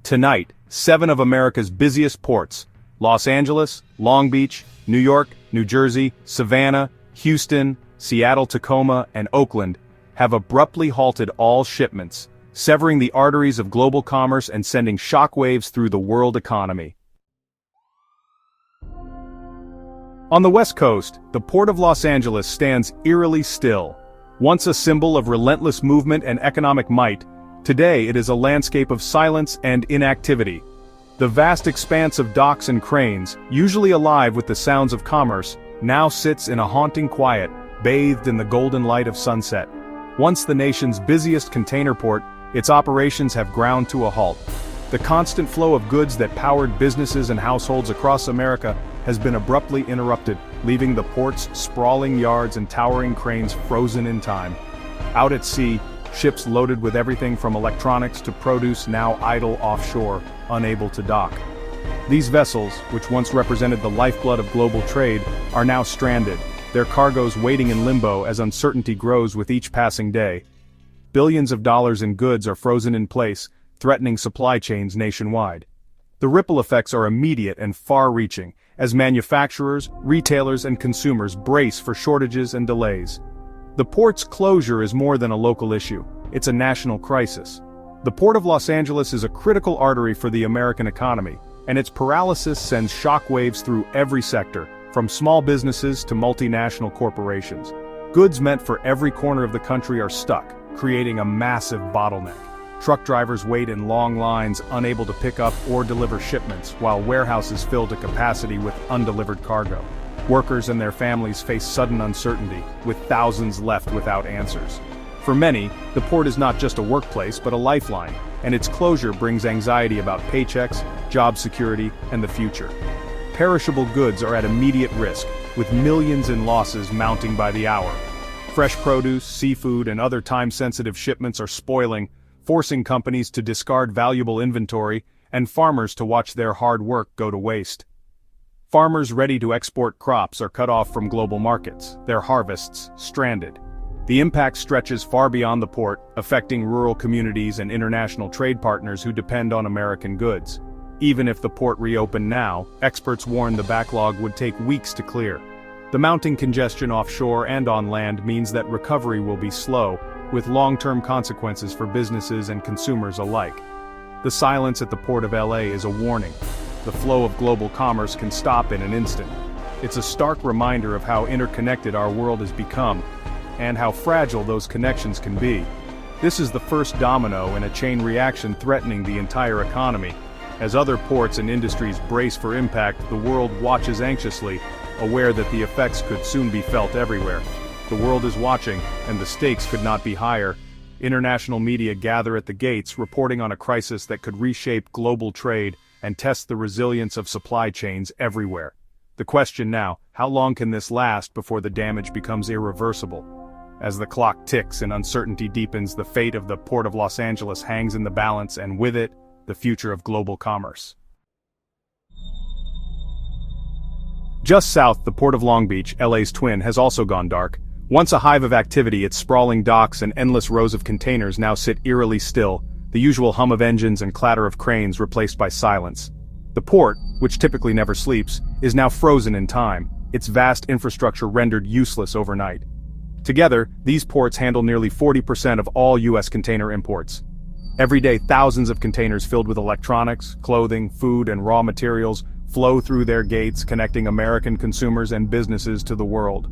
Tonight, 7 of America's busiest ports, Los Angeles, Long Beach, New York, New Jersey, Savannah, Houston, Seattle, Tacoma, and Oakland, have abruptly halted all shipments, severing the arteries of global commerce and sending shockwaves through the world economy. On the West Coast, the Port of Los Angeles stands eerily still. Once a symbol of relentless movement and economic might, today it is a landscape of silence and inactivity. The vast expanse of docks and cranes, usually alive with the sounds of commerce, now sits in a haunting quiet, bathed in the golden light of sunset. Once the nation's busiest container port, its operations have ground to a halt. The constant flow of goods that powered businesses and households across America has been abruptly interrupted, leaving the port's sprawling yards and towering cranes frozen in time. Out at sea, ships loaded with everything from electronics to produce now idle offshore, unable to dock. These vessels, which once represented the lifeblood of global trade, are now stranded, their cargoes waiting in limbo as uncertainty grows with each passing day. Billions of dollars in goods are frozen in place, threatening supply chains nationwide. The ripple effects are immediate and far-reaching, as manufacturers, retailers, and consumers brace for shortages and delays. The port's closure is more than a local issue, it's a national crisis. The Port of Los Angeles is a critical artery for the American economy, and its paralysis sends shockwaves through every sector, from small businesses to multinational corporations. Goods meant for every corner of the country are stuck, creating a massive bottleneck. Truck drivers wait in long lines, unable to pick up or deliver shipments, while warehouses fill to capacity with undelivered cargo. Workers and their families face sudden uncertainty, with thousands left without answers. For many, the port is not just a workplace but a lifeline, and its closure brings anxiety about paychecks, job security, and the future. Perishable goods are at immediate risk, with millions in losses mounting by the hour. Fresh produce, seafood, and other time-sensitive shipments are spoiling, forcing companies to discard valuable inventory and farmers to watch their hard work go to waste. Farmers ready to export crops are cut off from global markets, their harvests stranded. The impact stretches far beyond the port, affecting rural communities and international trade partners who depend on American goods. Even if the port reopened now, experts warn the backlog would take weeks to clear. The mounting congestion offshore and on land means that recovery will be slow, with long-term consequences for businesses and consumers alike. The silence at the Port of LA is a warning. The flow of global commerce can stop in an instant. It's a stark reminder of how interconnected our world has become, and how fragile those connections can be. This is the first domino in a chain reaction threatening the entire economy. As other ports and industries brace for impact, the world watches anxiously, aware that the effects could soon be felt everywhere. The world is watching, and the stakes could not be higher. International media gather at the gates, reporting on a crisis that could reshape global trade and test the resilience of supply chains everywhere. The question now, how long can this last before the damage becomes irreversible? As the clock ticks and uncertainty deepens, the fate of the Port of Los Angeles hangs in the balance, and with it, the future of global commerce. Just south, the Port of Long Beach, LA's twin, has also gone dark. Once a hive of activity, its sprawling docks and endless rows of containers now sit eerily still, the usual hum of engines and clatter of cranes replaced by silence. The port, which typically never sleeps, is now frozen in time, its vast infrastructure rendered useless overnight. Together, these ports handle nearly 40% of all U.S. container imports. Every day, thousands of containers filled with electronics, clothing, food, and raw materials flow through their gates, connecting American consumers and businesses to the world.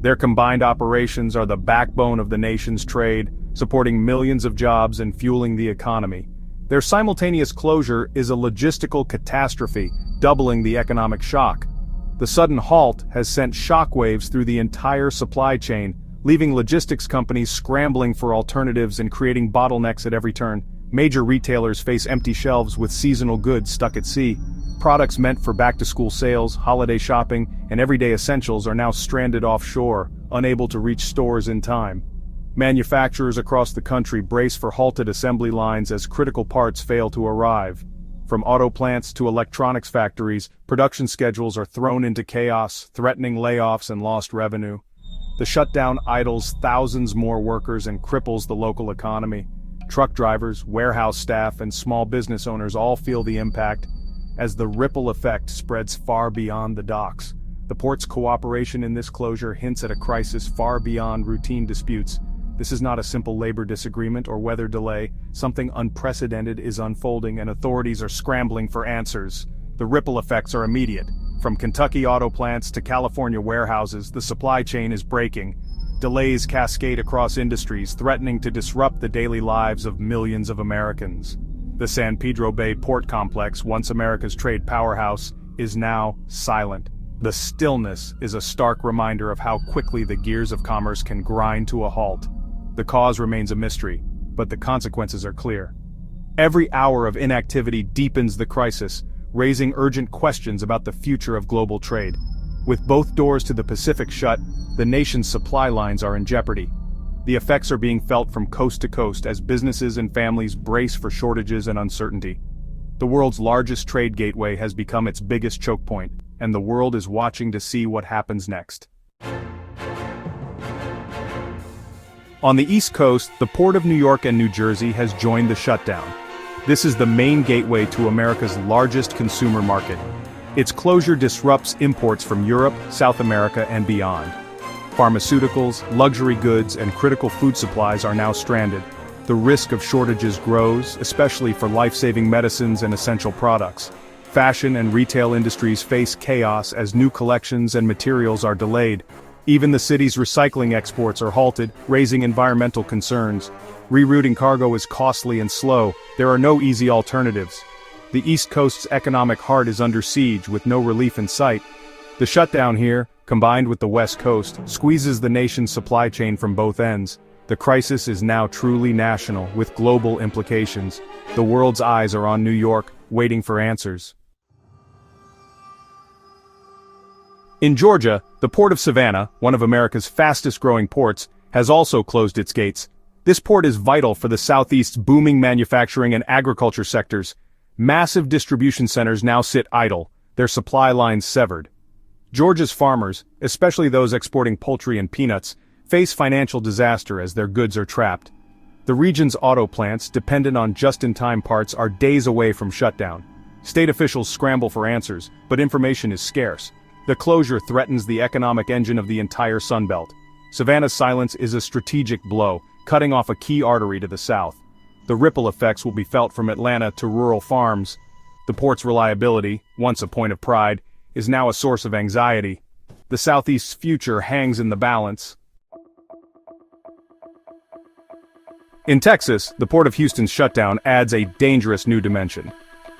Their combined operations are the backbone of the nation's trade, supporting millions of jobs and fueling the economy. Their simultaneous closure is a logistical catastrophe, doubling the economic shock. The sudden halt has sent shockwaves through the entire supply chain, leaving logistics companies scrambling for alternatives and creating bottlenecks at every turn. Major retailers face empty shelves with seasonal goods stuck at sea. Products meant for back-to-school sales, holiday shopping, and everyday essentials are now stranded offshore, unable to reach stores in time. Manufacturers across the country brace for halted assembly lines as critical parts fail to arrive. From auto plants to electronics factories, production schedules are thrown into chaos, threatening layoffs and lost revenue. The shutdown idles thousands more workers and cripples the local economy. Truck drivers, warehouse staff, and small business owners all feel the impact as the ripple effect spreads far beyond the docks. The port's cooperation in this closure hints at a crisis far beyond routine disputes. This is not a simple labor disagreement or weather delay. Something unprecedented is unfolding and authorities are scrambling for answers. The ripple effects are immediate. From Kentucky auto plants to California warehouses, the supply chain is breaking. Delays cascade across industries, threatening to disrupt the daily lives of millions of Americans. The San Pedro Bay Port Complex, once America's trade powerhouse, is now silent. The stillness is a stark reminder of how quickly the gears of commerce can grind to a halt. The cause remains a mystery, but the consequences are clear. Every hour of inactivity deepens the crisis, raising urgent questions about the future of global trade. With both doors to the Pacific shut, the nation's supply lines are in jeopardy. The effects are being felt from coast to coast as businesses and families brace for shortages and uncertainty. The world's largest trade gateway has become its biggest choke point, and the world is watching to see what happens next. On the East Coast, the Port of New York and New Jersey has joined the shutdown. This is the main gateway to America's largest consumer market. Its closure disrupts imports from Europe, South America, and beyond. Pharmaceuticals, luxury goods, and critical food supplies are now stranded. The risk of shortages grows, especially for life-saving medicines and essential products. Fashion and retail industries face chaos as new collections and materials are delayed. Even the city's recycling exports are halted, raising environmental concerns. Rerouting cargo is costly and slow. There are no easy alternatives. The East Coast's economic heart is under siege with no relief in sight. The shutdown here, combined with the West Coast, squeezes the nation's supply chain from both ends. The crisis is now truly national, with global implications. The world's eyes are on New York, waiting for answers. In Georgia, the Port of Savannah, one of America's fastest-growing ports, has also closed its gates. This port is vital for the Southeast's booming manufacturing and agriculture sectors. Massive distribution centers now sit idle, their supply lines severed. Georgia's farmers, especially those exporting poultry and peanuts, face financial disaster as their goods are trapped. The region's auto plants, dependent on just-in-time parts, are days away from shutdown. State officials scramble for answers, but information is scarce. The closure threatens the economic engine of the entire Sunbelt. Savannah's silence is a strategic blow, cutting off a key artery to the south. The ripple effects will be felt from Atlanta to rural farms. The port's reliability, once a point of pride, is now a source of anxiety. The Southeast's future hangs in the balance. In Texas, the Port of Houston's shutdown adds a dangerous new dimension.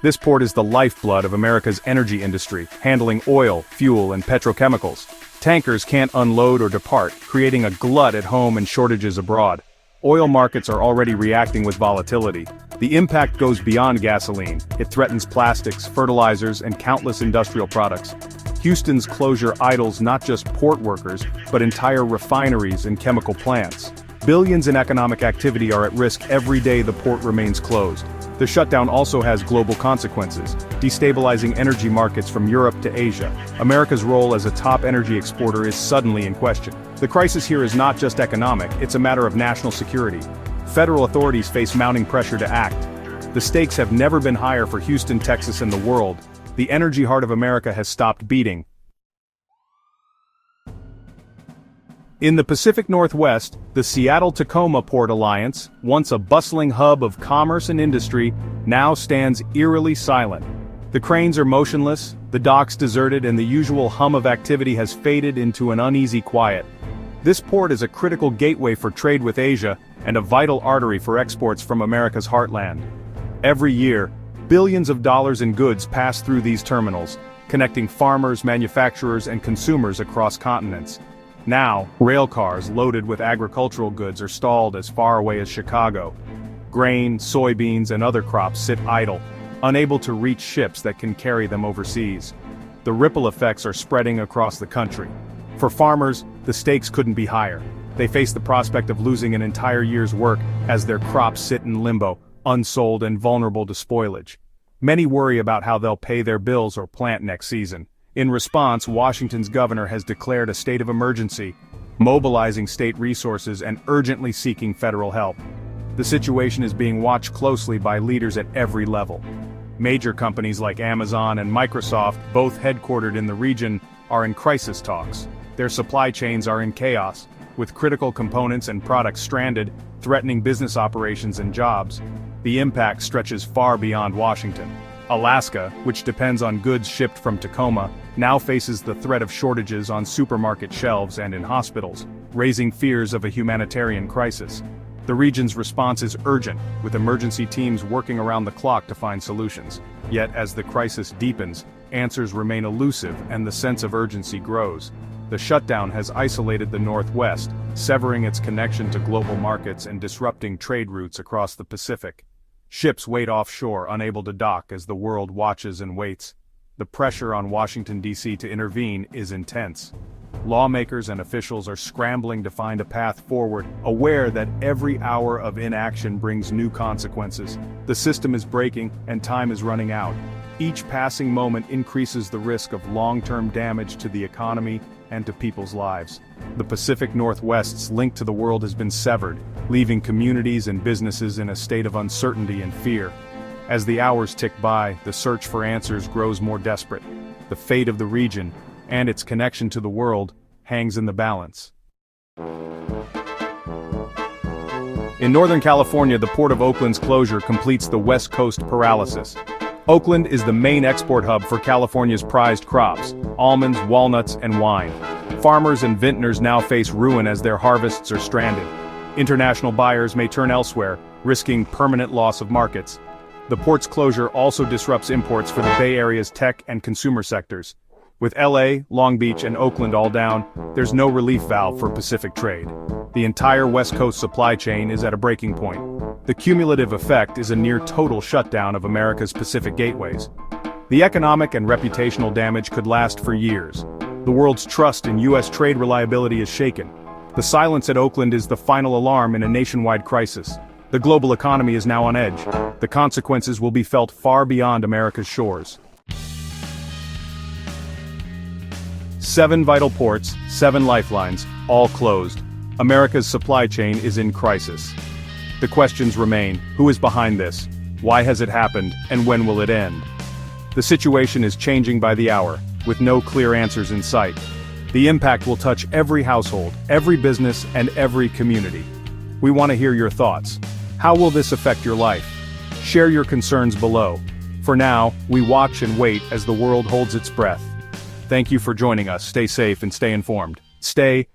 This port is the lifeblood of America's energy industry, handling oil, fuel, and petrochemicals. Tankers can't unload or depart, creating a glut at home and shortages abroad. Oil markets are already reacting with volatility. The impact goes beyond gasoline. It threatens plastics, fertilizers, and countless industrial products. Houston's closure idles not just port workers, but entire refineries and chemical plants. Billions in economic activity are at risk every day the port remains closed. The shutdown also has global consequences, destabilizing energy markets from Europe to Asia. America's role as a top energy exporter is suddenly in question. The crisis here is not just economic, it's a matter of national security. Federal authorities face mounting pressure to act. The stakes have never been higher for Houston, Texas, and the world. The energy heart of America has stopped beating. In the Pacific Northwest, the Seattle-Tacoma Port Alliance, once a bustling hub of commerce and industry, now stands eerily silent. The cranes are motionless, the docks deserted, and the usual hum of activity has faded into an uneasy quiet. This port is a critical gateway for trade with Asia and a vital artery for exports from America's heartland. Every year, billions of dollars in goods pass through these terminals, connecting farmers, manufacturers, and consumers across continents. Now, rail cars loaded with agricultural goods are stalled as far away as Chicago. Grain, soybeans, and other crops sit idle, unable to reach ships that can carry them overseas. The ripple effects are spreading across the country. For farmers, the stakes couldn't be higher. They face the prospect of losing an entire year's work as their crops sit in limbo, unsold and vulnerable to spoilage. Many worry about how they'll pay their bills or plant next season. In response, Washington's governor has declared a state of emergency, mobilizing state resources and urgently seeking federal help. The situation is being watched closely by leaders at every level. Major companies like Amazon and Microsoft, both headquartered in the region, are in crisis talks. Their supply chains are in chaos, with critical components and products stranded, threatening business operations and jobs. The impact stretches far beyond Washington. Alaska, which depends on goods shipped from Tacoma, now faces the threat of shortages on supermarket shelves and in hospitals, raising fears of a humanitarian crisis. The region's response is urgent, with emergency teams working around the clock to find solutions. Yet as the crisis deepens, answers remain elusive and the sense of urgency grows. The shutdown has isolated the Northwest, severing its connection to global markets and disrupting trade routes across the Pacific. Ships wait offshore, unable to dock as the world watches and waits. The pressure on Washington, D.C. to intervene is intense. Lawmakers and officials are scrambling to find a path forward, aware that every hour of inaction brings new consequences. The system is breaking and time is running out. Each passing moment increases the risk of long-term damage to the economy and to people's lives. The Pacific Northwest's link to the world has been severed, leaving communities and businesses in a state of uncertainty and fear. As the hours tick by, the search for answers grows more desperate. The fate of the region, and its connection to the world, hangs in the balance. In Northern California, the Port of Oakland's closure completes the West Coast paralysis. Oakland is the main export hub for California's prized crops, almonds, walnuts, and wine. Farmers and vintners now face ruin as their harvests are stranded. International buyers may turn elsewhere, risking permanent loss of markets. The port's closure also disrupts imports for the Bay Area's tech and consumer sectors. With LA, Long Beach, and Oakland all down, there's no relief valve for Pacific trade. The entire West Coast supply chain is at a breaking point. The cumulative effect is a near total shutdown of America's Pacific gateways. The economic and reputational damage could last for years. The world's trust in U.S. trade reliability is shaken. The silence at Oakland is the final alarm in a nationwide crisis. The global economy is now on edge. The consequences will be felt far beyond America's shores. 7 vital ports, 7 lifelines, all closed. America's supply chain is in crisis. The questions remain: who is behind this? Why has it happened, and when will it end? The situation is changing by the hour, with no clear answers in sight. The impact will touch every household, every business, and every community. We want to hear your thoughts. How will this affect your life? Share your concerns below. For now, we watch and wait as the world holds its breath. Thank you for joining us. Stay safe and stay informed. Stay